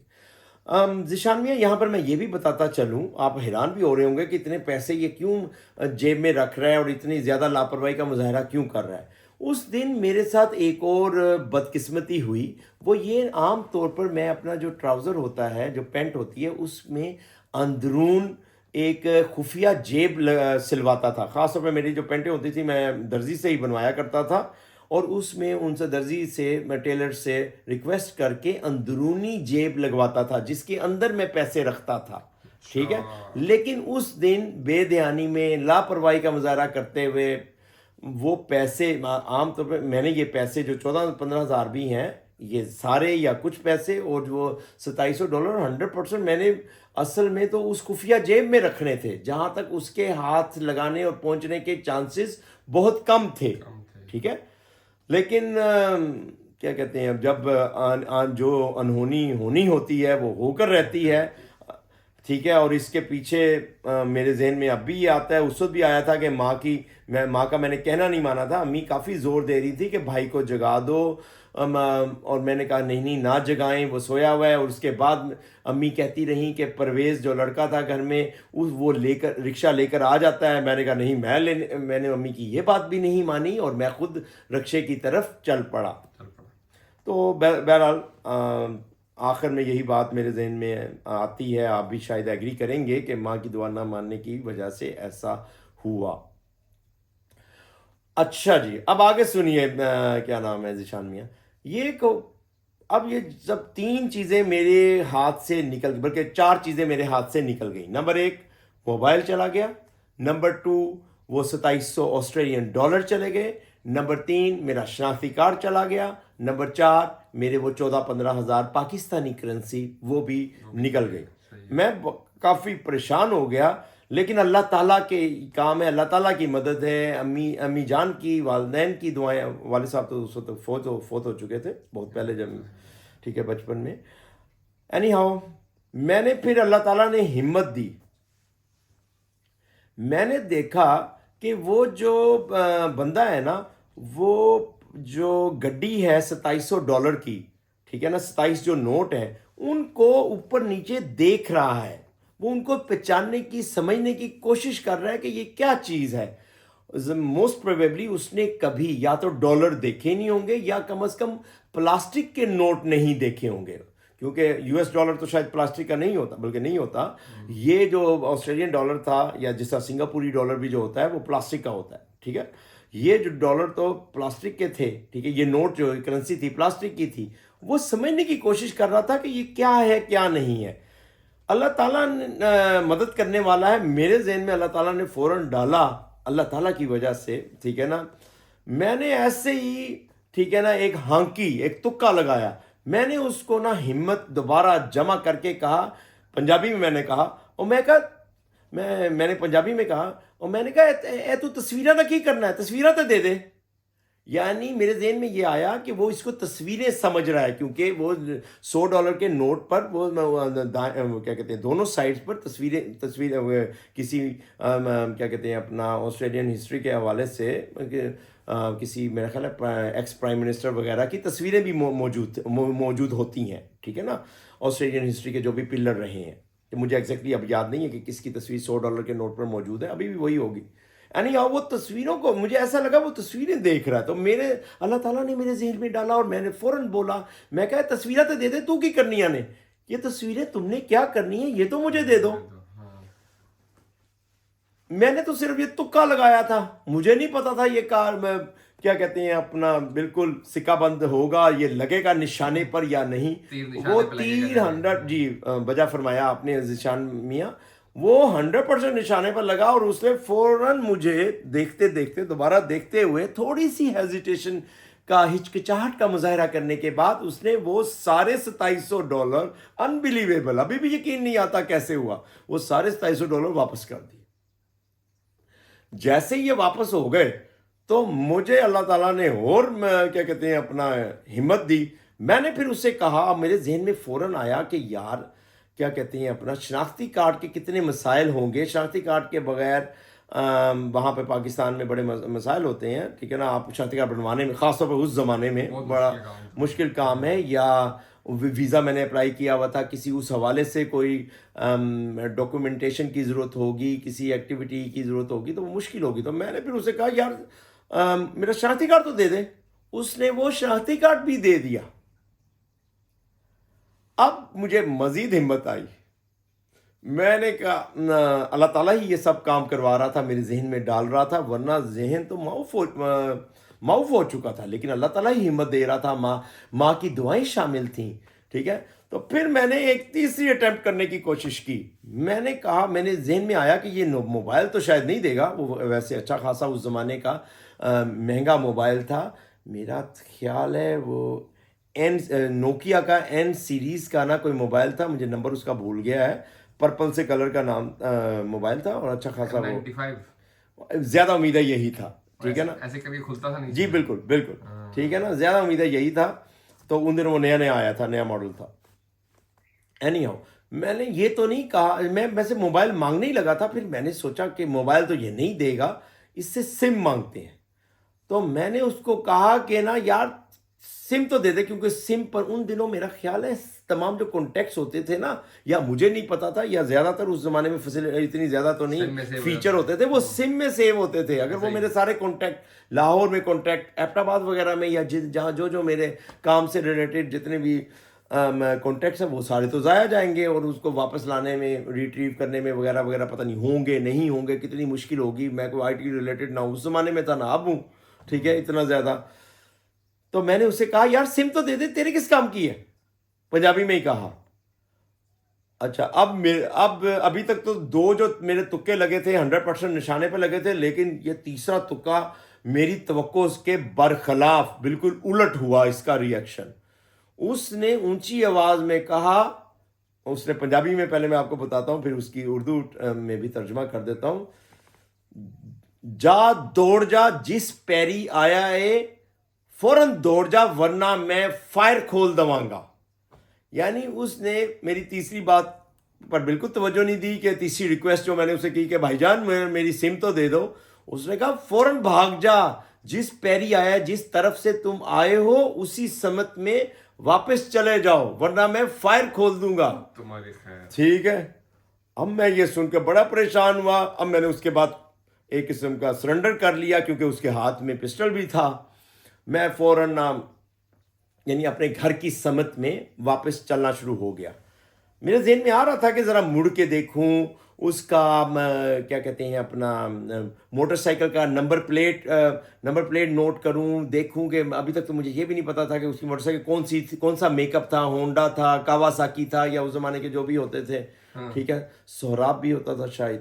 ذیشان میاں, یہاں پر میں یہ بھی بتاتا چلوں, آپ حیران بھی ہو رہے ہوں گے کہ اتنے پیسے یہ کیوں جیب میں رکھ رہا ہے اور اتنی زیادہ لاپرواہی کا مظاہرہ کیوں کر رہا ہے. اس دن میرے ساتھ ایک اور بدقسمتی ہوئی. وہ یہ, عام طور پر میں اپنا جو ٹراؤزر ہوتا ہے, جو پینٹ ہوتی ہے, اس میں اندرون ایک خفیہ جیب سلواتا تھا. خاص طور پہ میری جو پینٹیں ہوتی تھی میں درزی سے ہی بنوایا کرتا تھا, اور اس میں ان سے درزی سے, میں ٹیلر سے ریکویسٹ کر کے اندرونی جیب لگواتا تھا جس کے اندر میں پیسے رکھتا تھا. ٹھیک ہے, لیکن اس دن بے دھیانی میں لاپرواہی کا مظاہرہ کرتے ہوئے وہ پیسے, عام طور پہ میں نے یہ پیسے جو 14-15 ہزار بھی ہیں, یہ سارے یا کچھ پیسے اور جو $2700 100% میں نے اصل میں تو اس خفیہ جیب میں رکھنے تھے, جہاں تک اس کے ہاتھ لگانے اور پہنچنے کے چانسز بہت کم تھے. ٹھیک ہے, لیکن کیا کہتے ہیں, جب جو انہونی ہونی ہوتی ہے وہ ہو کر رہتی ہے. ٹھیک ہے, اور اس کے پیچھے میرے ذہن میں اب بھی یہ آتا ہے, اس وقت بھی آیا تھا کہ ماں کا میں نے کہنا نہیں مانا تھا. امی کافی زور دے رہی تھی کہ بھائی کو جگا دو, اور میں نے کہا نہیں نہ جگائیں, وہ سویا ہوا ہے. اور اس کے بعد امی کہتی رہیں کہ پرویز جو لڑکا تھا گھر میں, وہ رکشہ لے کر آ جاتا ہے. میں نے کہا نہیں, میں نے امی کی یہ بات بھی نہیں مانی اور میں خود رکشے کی طرف چل پڑا. تو بہرحال آخر میں یہی بات میرے ذہن میں آتی ہے, آپ بھی شاید ایگری کریں گے کہ ماں کی دعا نہ ماننے کی وجہ سے ایسا ہوا. اچھا جی, اب آگے سنیے, کیا نام ہے ذیشان میاں, اب یہ جب 3 چیزیں میرے ہاتھ سے نکل گئی, بلکہ 4 چیزیں میرے ہاتھ سے نکل گئی. نمبر 1 موبائل چلا گیا, نمبر 2 وہ $2700 آسٹریلین ڈالر چلے گئے, نمبر 3 میرا شناختی کارڈ چلا گیا, نمبر 4 میرے وہ 14-15 ہزار پاکستانی کرنسی وہ بھی نکل گئی. میں کافی پریشان ہو گیا, لیکن اللہ تعالیٰ کے کام ہے, اللہ تعالیٰ کی مدد ہے. امی جان کی, والدین کی دعائیں. والد صاحب تو اس وقت فوت ہو چکے تھے بہت پہلے, جب ٹھیک ہے بچپن میں. اینی ہاؤ میں نے پھر اللہ تعالیٰ نے ہمت دی. میں نے دیکھا کہ وہ جو بندہ ہے نا, وہ جو گڈی ہے $2700 کی, ٹھیک ہے نا, 27 جو نوٹ ہیں ان کو اوپر نیچے دیکھ رہا ہے. وہ ان کو پہچاننے کی, سمجھنے کی کوشش کر رہا ہے کہ یہ کیا چیز ہے. موسٹ پروبیبلی اس نے کبھی یا تو ڈالر دیکھے نہیں ہوں گے, یا کم از کم پلاسٹک کے نوٹ نہیں دیکھے ہوں گے, کیونکہ US ڈالر تو شاید پلاسٹک کا نہیں ہوتا, بلکہ نہیں ہوتا. یہ جو آسٹریلین ڈالر تھا, یا جس طرح سنگاپوری ڈالر بھی جو ہوتا ہے وہ پلاسٹک کا ہوتا ہے, ٹھیک ہے. یہ جو ڈالر تو پلاسٹک کے تھے, ٹھیک ہے, یہ نوٹ جو کرنسی تھی پلاسٹک کی تھی. وہ سمجھنے کی کوشش کر رہا تھا کہ یہ کیا ہے کیا نہیں ہے. اللہ تعالیٰ نے مدد کرنے والا ہے. میرے ذہن میں اللہ تعالیٰ نے فوراً ڈالا, اللہ تعالیٰ کی وجہ سے, ٹھیک ہے نا. میں نے ایسے ہی, ٹھیک ہے نا, ایک ہانکی, ایک تکا لگایا. میں نے اس کو نا ہمت دوبارہ جمع کر کے کہا, پنجابی میں نے کہا, اور میں کہا, میں نے پنجابی میں کہا, اور میں نے کہا اے تو تصویریں نہ کی کرنا ہے, تصویریں تو دے دے. یعنی میرے ذہن میں یہ آیا کہ وہ اس کو تصویریں سمجھ رہا ہے, کیونکہ وہ $100 کے نوٹ پر وہ کیا کہتے ہیں دونوں سائڈز پر تصویریں کسی کیا کہتے ہیں اپنا آسٹریلین ہسٹری کے حوالے سے کسی میرا خیال ہے ایکس پرائم منسٹر وغیرہ کی تصویریں بھی موجود ہوتی ہیں, ٹھیک ہے نا, آسٹریلین ہسٹری کے جو بھی پلر رہے ہیں. مجھے ایگزیکٹلی اب یاد نہیں ہے کہ کس کی تصویر $100 کے نوٹ پر موجود ہے, ابھی بھی وہی ہوگی. یعنی وہ تصویروں کو, مجھے ایسا لگا وہ تصویریں دیکھ رہا ہے. تو میرے اللہ تعالیٰ نے میرے ذہن میں ڈالا, اور میں نے فوراً بولا, میں کہا تصویریں تو دے دے, تو کی کرنی ہے نے, یہ تصویریں تم نے کیا کرنی ہے, یہ تو مجھے دے دو. میں نے تو صرف یہ تکا لگایا تھا, مجھے نہیں پتا تھا یہ کار میں کیا کہتے ہیں اپنا بالکل سکہ بند ہوگا, یہ لگے گا نشانے پر یا نہیں. وہ تیر 100, جی بجا فرمایا آپ نے ذیشان میاں, وہ 100% نشانے پر لگا. اور اس نے فوراً مجھے دیکھتے دیکھتے, دوبارہ دیکھتے ہوئے, تھوڑی سی ہیزیٹیشن کا, ہچکچاہٹ کا مظاہرہ کرنے کے بعد اس نے وہ سارے $2700, انبلیویبل, ابھی بھی یقین نہیں آتا کیسے ہوا, وہ سارے $2700 واپس کر دیے. جیسے یہ واپس ہو گئے تو مجھے اللہ تعالیٰ نے اور کیا کہتے ہیں اپنا ہمت دی. میں نے پھر اس سے کہا, میرے ذہن میں فوراً آیا کہ یار کیا کہتے ہیں اپنا شناختی کارڈ کے کتنے مسائل ہوں گے. شناختی کارڈ کے بغیر وہاں پہ پاکستان میں بڑے مسائل ہوتے ہیں, ٹھیک ہے نا. آپ شناختی کارڈ بنوانے میں, خاص طور پہ اس زمانے میں بڑا مشکل کام ہے. یا ویزا میں نے اپلائی کیا ہوا تھا, کسی اس حوالے سے کوئی ڈاکومنٹیشن کی ضرورت ہوگی, کسی ایکٹیویٹی کی ضرورت ہوگی, تو وہ مشکل ہوگی. تو میں نے پھر اسے کہا یار میرا شناختی کارڈ تو دے دے. اس نے وہ شناختی کارڈ بھی دے دیا. اب مجھے مزید ہمت آئی. میں نے کہا اللہ تعالیٰ ہی یہ سب کام کروا رہا تھا, میرے ذہن میں ڈال رہا تھا, ورنہ ذہن تو معاف ہو چکا تھا. لیکن اللہ تعالیٰ ہی ہمت دے رہا تھا, ماں کی دعائیں شامل تھیں, ٹھیک ہے. تو پھر میں نے ایک تیسری اٹیمپٹ کرنے کی کوشش کی. میں نے کہا, میں نے ذہن میں آیا کہ یہ موبائل تو شاید نہیں دے گا, وہ ویسے اچھا خاصا اس زمانے کا مہنگا موبائل تھا. میرا خیال ہے وہ نوکیا کا N سیریز کا نا کوئی موبائل تھا, مجھے نمبر اس کا بھول گیا ہے, پرپل سے کلر کا نام موبائل تھا, اور اچھا خاصا وہ زیادہ امید ہے یہی تھا, ٹھیک ہے نا. ایسے کبھی کھلتا تھا نہیں, جی بالکل بالکل, ٹھیک ہے نا, زیادہ امید ہے یہی تھا. تو ان دنوں وہ نیا نیا آیا تھا, نیا ماڈل تھا. اینی ہاؤ میں نے یہ تو نہیں کہا, میں ویسے موبائل مانگنے ہی لگا تھا. پھر میں نے سوچا کہ موبائل تو یہ نہیں دے گا, اس سے سم مانگتے ہیں. تو میں نے اس کو کہا کہ نا یار سم تو دے دے, کیونکہ سم پر ان دنوں میرا خیال ہے تمام جو کانٹیکٹس ہوتے تھے نا, یا مجھے نہیں پتا تھا, یا زیادہ تر اس زمانے میں اتنی زیادہ تو نہیں فیچر ہوتے تھے, وہ سم میں سیو ہوتے تھے. اگر وہ میرے سارے کانٹیکٹ لاہور میں کانٹیکٹ, ایبٹ آباد وغیرہ میں, یا جہاں جو میرے کام سے ریلیٹڈ جتنے بھی کانٹیکٹس ہیں وہ سارے تو ضائع جائیں گے, اور اس کو واپس لانے میں, ریٹریو کرنے میں وغیرہ وغیرہ پتہ نہیں ہوں گے نہیں ہوں گے, کتنی مشکل ہوگی. میں کوئی آئی ٹی ریلیٹڈ نہ اس زمانے میں تھا, نہ اب ہوں, ٹھیک ہے, اتنا زیادہ. تو میں نے اس سے کہا یار سم تو دے دے, تیرے کس کام کی ہے, پنجابی میں ہی کہا. اچھا اب ابھی تک تو دو جو میرے تکے لگے تھے 100% نشانے پہ لگے تھے, لیکن یہ تیسرا تکا میری توقع کے برخلاف بالکل الٹ ہوا اس کا ریئیکشن. اس نے اونچی آواز میں کہا اس نے پنجابی میں پہلے میں آپ کو بتاتا ہوں، پھر اس کی اردو میں بھی ترجمہ کر دیتا ہوں. جا دوڑ جا جس پیری آیا ہے فوراً دوڑ جا ورنہ میں فائر کھول دواں گا. یعنی اس نے میری تیسری بات پر بالکل توجہ نہیں دی کہ تیسری ریکویسٹ جو میں نے اسے کی کہ بھائی جان میری سم تو دے دو. اس نے کہا فوراً بھاگ جا، جس پیری آیا جس طرف سے تم آئے ہو اسی سمت میں واپس چلے جاؤ ورنہ میں فائر کھول دوں گا. تمہاری خیر. ٹھیک ہے. اب میں یہ سن کے بڑا پریشان ہوا. اب میں نے اس کے بعد ایک قسم کا سرنڈر کر لیا کیونکہ اس کے ہاتھ میں پسٹل بھی تھا. میں فوراً یعنی اپنے گھر کی سمت میں واپس چلنا شروع ہو گیا. میرے ذہن میں آ رہا تھا کہ ذرا مڑ کے دیکھوں اس کا کیا کہتے ہیں اپنا موٹر سائیکل کا نمبر پلیٹ نوٹ کروں، دیکھوں کہ ابھی تک تو مجھے یہ بھی نہیں پتا تھا کہ اس کی موٹر سائیکل کون سا میک اپ تھا، ہونڈا تھا، کاواساکی تھا، یا اس زمانے کے جو بھی ہوتے تھے. ٹھیک ہے، سہراب بھی ہوتا تھا شاید.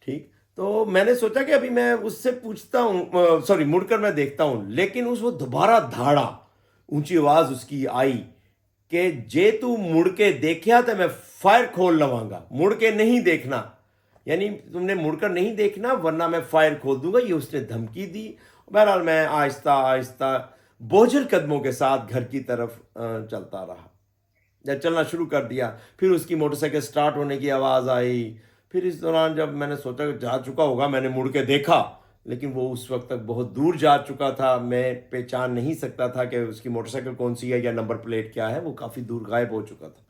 ٹھیک. تو میں نے سوچا کہ ابھی میں اس سے پوچھتا ہوں، سوری مڑ کر میں دیکھتا ہوں. لیکن وہ دوبارہ دھاڑا، اونچی آواز اس کی آئی کہ جے تو مڑ کے دیکھیا تو میں فائر کھول لواں گا. مڑ کے نہیں دیکھنا، یعنی تم نے مڑ کر نہیں دیکھنا ورنہ میں فائر کھول دوں گا. یہ اس نے دھمکی دی. بہرحال میں آہستہ آہستہ بوجھل قدموں کے ساتھ گھر کی طرف چلتا رہا. جب چلنا شروع کر دیا پھر اس کی موٹر سائیکل سٹارٹ ہونے کی آواز آئی. پھر اس دوران جب میں نے سوچا کہ جا چکا ہوگا، میں نے مڑ کے دیکھا لیکن وہ اس وقت تک بہت دور جا چکا تھا. میں پہچان نہیں سکتا تھا کہ اس کی موٹر سائیکل کون سی ہے یا نمبر پلیٹ کیا ہے. وہ کافی دور غائب ہو چکا تھا.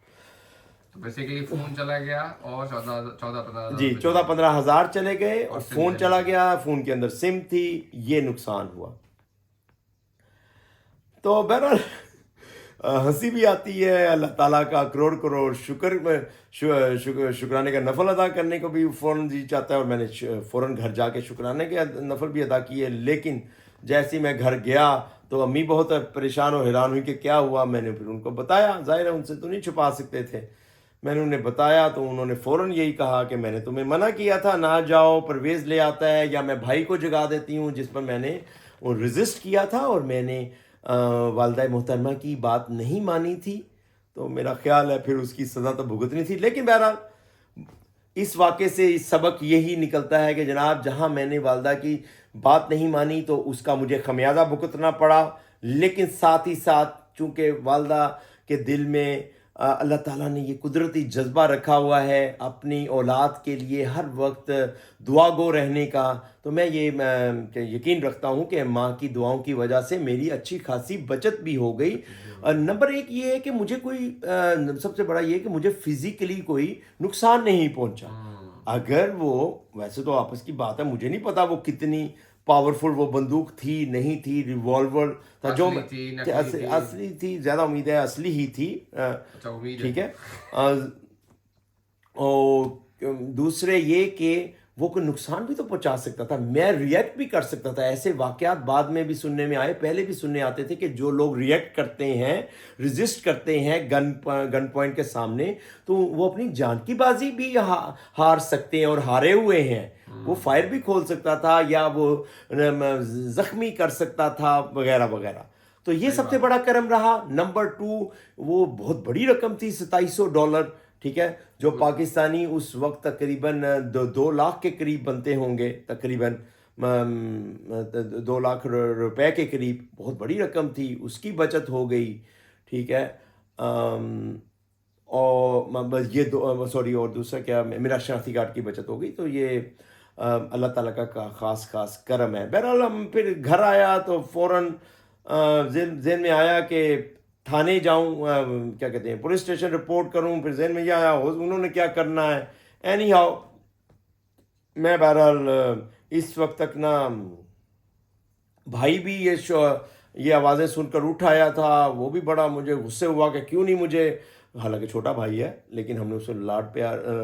تو بیسیکلی فون چلا گیا اور 14-15 جی 14-15 ہزار چلے گئے اور فون چلا گیا. فون کے اندر سم تھی. یہ نقصان ہوا. تو بہرحال ہنسی بھی آتی ہے. اللہ تعالیٰ کا کروڑ کروڑ شکرانے کا نفل ادا کرنے کو بھی فوراً جی چاہتا ہے، اور میں نے فوراً گھر جا کے شکرانے کے نفل بھی ادا کیے. لیکن جیسے میں گھر گیا تو امی بہت پریشان و حیران ہوئی کہ کیا ہوا. میں نے پھر ان کو بتایا. ظاہر ہے ان سے تو نہیں چھپا سکتے تھے. میں نے انہیں بتایا تو انہوں نے فوراً یہی کہا کہ میں نے تمہیں منع کیا تھا نہ جاؤ، پرویز لے آتا ہے یا میں بھائی کو جگا دیتی ہوں، جس پر میں نے ریزسٹ کیا تھا اور میں نے والدہ محترمہ کی بات نہیں مانی تھی. تو میرا خیال ہے پھر اس کی سزا تو بھگتنی تھی. لیکن بہرحال اس واقعے سے سبق یہی نکلتا ہے کہ جناب جہاں میں نے والدہ کی بات نہیں مانی تو اس کا مجھے خمیازہ بھگتنا پڑا. لیکن ساتھ ہی ساتھ چونکہ والدہ کے دل میں اللہ تعالیٰ نے یہ قدرتی جذبہ رکھا ہوا ہے اپنی اولاد کے لیے ہر وقت دعا گو رہنے کا، تو میں یہ یقین رکھتا ہوں کہ ماں کی دعاؤں کی وجہ سے میری اچھی خاصی بچت بھی ہو گئی. نمبر ایک یہ ہے کہ مجھے کوئی سب سے بڑا یہ کہ مجھے فزیکلی کوئی نقصان نہیں پہنچا. اگر وہ ویسے تو آپس کی بات ہے، مجھے نہیں پتا وہ کتنی پاورفل وہ بندوق تھی نہیں تھی، ریوالور تھا جو اصلی تھی، زیادہ امید ہے اصلی ہی تھی. ٹھیک ہے. اور دوسرے یہ کہ وہ کوئی نقصان بھی تو پہنچا سکتا تھا. میں ریئیکٹ بھی کر سکتا تھا. ایسے واقعات بعد میں بھی سننے میں آئے، پہلے بھی سننے آتے تھے کہ جو لوگ ریئیکٹ کرتے ہیں، ریزسٹ کرتے ہیں گن پوائنٹ کے سامنے، تو وہ اپنی جان کی بازی بھی ہار سکتے ہیں اور ہارے ہوئے ہیں. وہ فائر بھی کھول سکتا تھا یا وہ زخمی کر سکتا تھا وغیرہ وغیرہ. تو یہ سب سے بڑا کرم رہا. نمبر 2 وہ بہت بڑی رقم تھی، $2700. ٹھیک ہے، جو پاکستانی اس وقت تقریباً 2 لاکھ کے قریب بنتے ہوں گے، تقریباً 2 لاکھ روپے کے قریب. بہت بڑی رقم تھی، اس کی بچت ہو گئی. ٹھیک ہے. اور یہ اور دوسرا کیا، میرا شناختی کارڈ کی بچت ہو گئی. تو یہ اللہ تعالیٰ کا خاص کرم ہے. بہرحال ہم پھر گھر آیا تو فوراً ذہن میں آیا کہ تھانے جاؤں، کیا کہتے ہیں پولیس اسٹیشن رپورٹ کروں. پھر ذہن میں یہ آیا انہوں نے کیا کرنا ہے. اینی ہاؤ میں بہرحال اس وقت تک نا بھائی بھی یہ آوازیں سن کر اٹھ آیا تھا. وہ بھی بڑا مجھے غصے ہوا کہ کیوں نہیں مجھے، حالانکہ چھوٹا بھائی ہے لیکن ہم نے اسے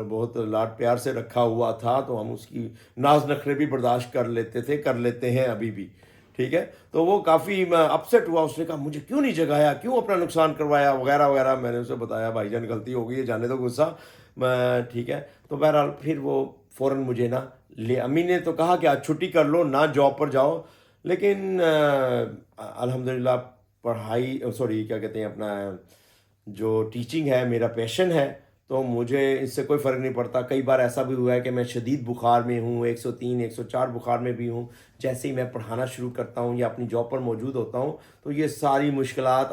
بہت لاڈ پیار سے رکھا ہوا تھا، تو ہم اس کی ناز نخرے بھی برداشت کر لیتے ہیں ابھی بھی. ٹھیک ہے. تو وہ کافی اپسیٹ ہوا. اس نے کہا مجھے کیوں نہیں جگایا، کیوں اپنا نقصان کروایا وغیرہ وغیرہ. میں نے اسے بتایا بھائی جان غلطی ہو گئی ہے، جانے دو غصہ. ٹھیک ہے. تو بہرحال پھر وہ فوراً مجھے نا امی نے تو کہا کہ آج چھٹی کر لو، نہ جاب پر جاؤ. لیکن الحمدللہ پڑھائی کیا کہتے ہیں اپنا جو ٹیچنگ ہے میرا پیشن ہے، تو مجھے اس سے کوئی فرق نہیں پڑتا. کئی بار ایسا بھی ہوا ہے کہ میں شدید بخار میں ہوں, 103 104 بخار میں بھی ہوں, جیسے ہی میں پڑھانا شروع کرتا ہوں یا اپنی جاب پر موجود ہوتا ہوں تو یہ ساری مشکلات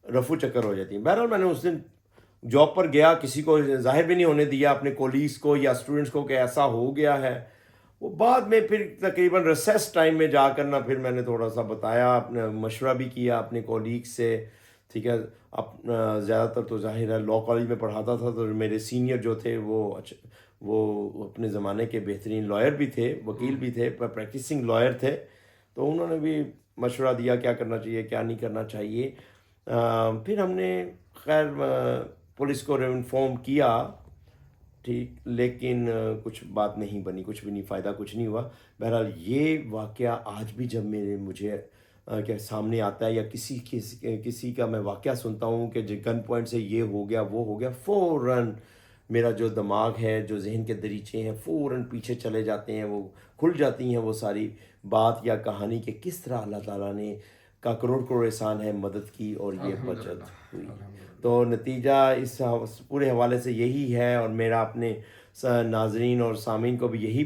رفو چکر ہو جاتی ہیں. بہرحال میں نے اس دن جاب پر گیا, کسی کو ظاہر بھی نہیں ہونے دیا, اپنے کولیگس کو یا اسٹوڈنٹس کو کہ ایسا ہو گیا ہے. وہ بعد میں پھر تقریباً ریسیس ٹائم میں جا کر نا پھر میں نے تھوڑا سا بتایا, اپنے مشورہ بھی کیا اپنے کولیگ سے, ٹھیک ہے. زیادہ تر تو ظاہر ہے لاء کالج میں پڑھاتا تھا, تو میرے سینئر جو تھے وہ اپنے زمانے کے بہترین لائر بھی تھے, وکیل بھی تھے, پریکٹسنگ لائر تھے. تو انہوں نے بھی مشورہ دیا کیا کرنا چاہیے کیا نہیں کرنا چاہیے. پھر ہم نے خیر پولیس کو انفارم کیا, ٹھیک, لیکن کچھ بات نہیں بنی, کچھ بھی نہیں, فائدہ کچھ نہیں ہوا. بہرحال یہ واقعہ آج بھی جب مجھے کہ سامنے آتا ہے یا کسی کا میں واقعہ سنتا ہوں کہ گن پوائنٹ سے یہ ہو گیا وہ ہو گیا, فوراً میرا جو دماغ ہے, جو ذہن کے دریچے ہیں, فوراً پیچھے چلے جاتے ہیں, وہ کھل جاتی ہیں وہ ساری بات یا کہانی کہ کس طرح اللہ تعالیٰ نے کا کروڑ احسان ہے مدد کی اور یہ بچت ہوئی. تو نتیجہ اس پورے حوالے سے یہی ہے, اور میرا اپنے ناظرین اور سامعین کو بھی یہی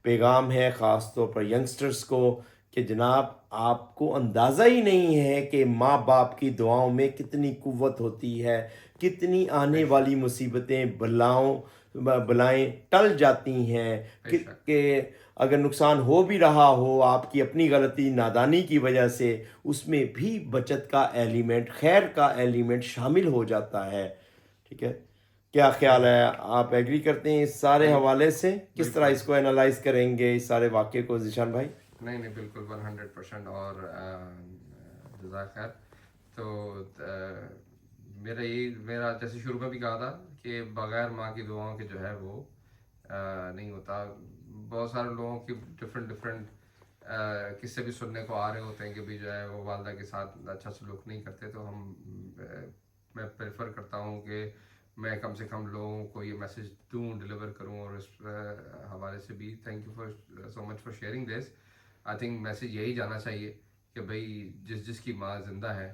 پیغام ہے, خاص طور پر ینگسٹرز کو, کہ جناب آپ کو اندازہ ہی نہیں ہے کہ ماں باپ کی دعاؤں میں کتنی قوت ہوتی ہے, کتنی آنے والی مصیبتیں بلائیں ٹل جاتی ہیں. کہ اگر نقصان ہو بھی رہا ہو آپ کی اپنی غلطی نادانی کی وجہ سے, اس میں بھی بچت کا ایلیمنٹ, خیر کا ایلیمنٹ شامل ہو جاتا ہے. ٹھیک ہے, کیا خیال ہے, آپ ایگری کرتے ہیں اس سارے حوالے سے؟ کس طرح اس کو انالائز کریں گے اس سارے واقعے کو ذیشان بھائی؟ نہیں بالکل 100%. اور جزاک خیر. تو میرا جیسے شروع میں بھی کہا تھا کہ بغیر ماں کی دعاؤں کے جو ہے وہ نہیں ہوتا. بہت سارے لوگوں کی ڈفرینٹ قصے بھی سننے کو آ رہے ہوتے ہیں کہ بھی جو ہے وہ والدہ کے ساتھ اچھا سلوک نہیں کرتے. تو میں پریفر کرتا ہوں کہ میں کم سے کم لوگوں کو یہ میسج ڈلیور کروں. اور اس حوالے سے بھی thank you so much for sharing this. I think message یہی جانا چاہیے کہ بھائی جس کی ماں زندہ ہے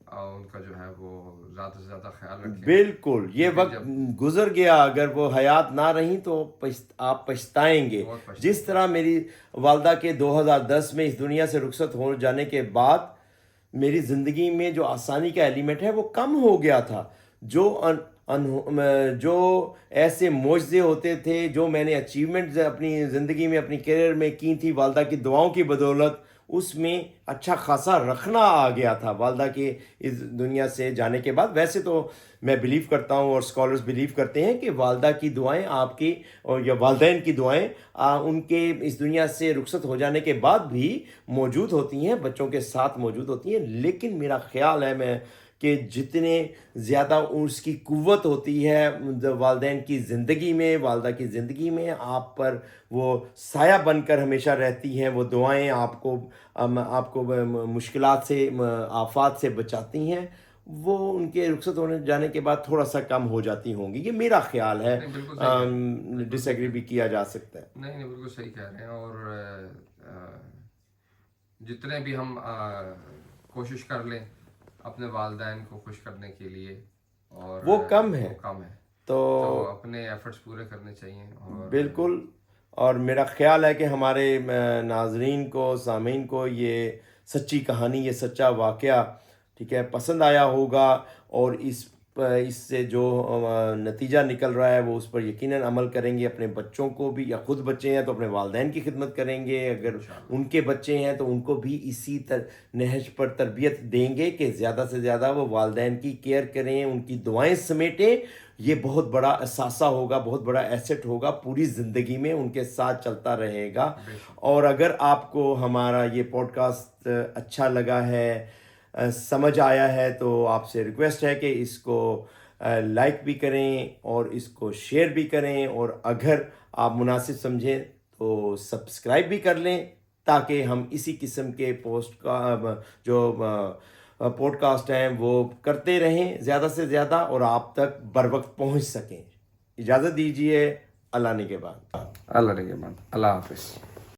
ان کا جو ہے وہ زیادہ سے زیادہ خیال رکھیں. بالکل, یہ وقت گزر گیا, اگر وہ حیات نہ رہیں تو آپ پچھتائیں گے. جس طرح میری والدہ کے 2010 میں اس دنیا سے رخصت ہو جانے کے بعد میری زندگی میں جو آسانی کا ایلیمنٹ ہے وہ کم ہو گیا تھا. جو ایسے معجزے ہوتے تھے, جو میں نے اچیومنٹ اپنی زندگی میں اپنی کیریئر میں کی تھی والدہ کی دعاؤں کی بدولت, اس میں اچھا خاصا رکھنا آ گیا تھا والدہ کے اس دنیا سے جانے کے بعد. ویسے تو میں بلیو کرتا ہوں اور اسکالرز بلیو کرتے ہیں کہ والدہ کی دعائیں آپ کی اور یا والدین کی دعائیں ان کے اس دنیا سے رخصت ہو جانے کے بعد بھی موجود ہوتی ہیں, بچوں کے ساتھ موجود ہوتی ہیں. لیکن میرا خیال ہے کہ جتنے زیادہ اس کی قوت ہوتی ہے والدین کی زندگی میں, والدہ کی زندگی میں, آپ پر وہ سایہ بن کر ہمیشہ رہتی ہیں. وہ دعائیں آپ کو مشکلات سے, آفات سے بچاتی ہیں. وہ ان کے رخصت ہونے جانے کے بعد تھوڑا سا کم ہو جاتی ہوں گی. یہ میرا خیال ہے, ڈس ایگری بھی کیا جا سکتا ہے. نہیں بالکل صحیح کہہ رہے ہیں. اور جتنے بھی ہم کوشش کر لیں اپنے والدین کو خوش کرنے کے لیے, اور وہ کم ہے, تو اپنے ایفرٹس پورے کرنے چاہیے. اور بالکل. اور میرا خیال ہے کہ ہمارے ناظرین کو, سامعین کو یہ سچی کہانی, یہ سچا واقعہ, ٹھیک ہے, پسند آیا ہوگا. اور اس سے جو نتیجہ نکل رہا ہے وہ اس پر یقیناً عمل کریں گے. اپنے بچوں کو بھی, یا خود بچے ہیں تو اپنے والدین کی خدمت کریں گے, اگر ان کے بچے ہیں تو ان کو بھی اسی نہج پر تربیت دیں گے کہ زیادہ سے زیادہ وہ والدین کی کیئر کریں, ان کی دعائیں سمیٹیں. یہ بہت بڑا اثاثہ ہوگا, بہت بڑا ایسٹ ہوگا, پوری زندگی میں ان کے ساتھ چلتا رہے گا. اور اگر آپ کو ہمارا یہ پوڈ کاسٹ اچھا لگا ہے, سمجھ آیا ہے, تو آپ سے ریکویسٹ ہے کہ اس کو لائک بھی کریں اور اس کو شیئر بھی کریں, اور اگر آپ مناسب سمجھیں تو سبسکرائب بھی کر لیں, تاکہ ہم اسی قسم کے پوڈ کاسٹ ہیں وہ کرتے رہیں زیادہ سے زیادہ, اور آپ تک بر وقت پہنچ سکیں. اجازت دیجیے, اللہ نگہبان. اللہ حافظ.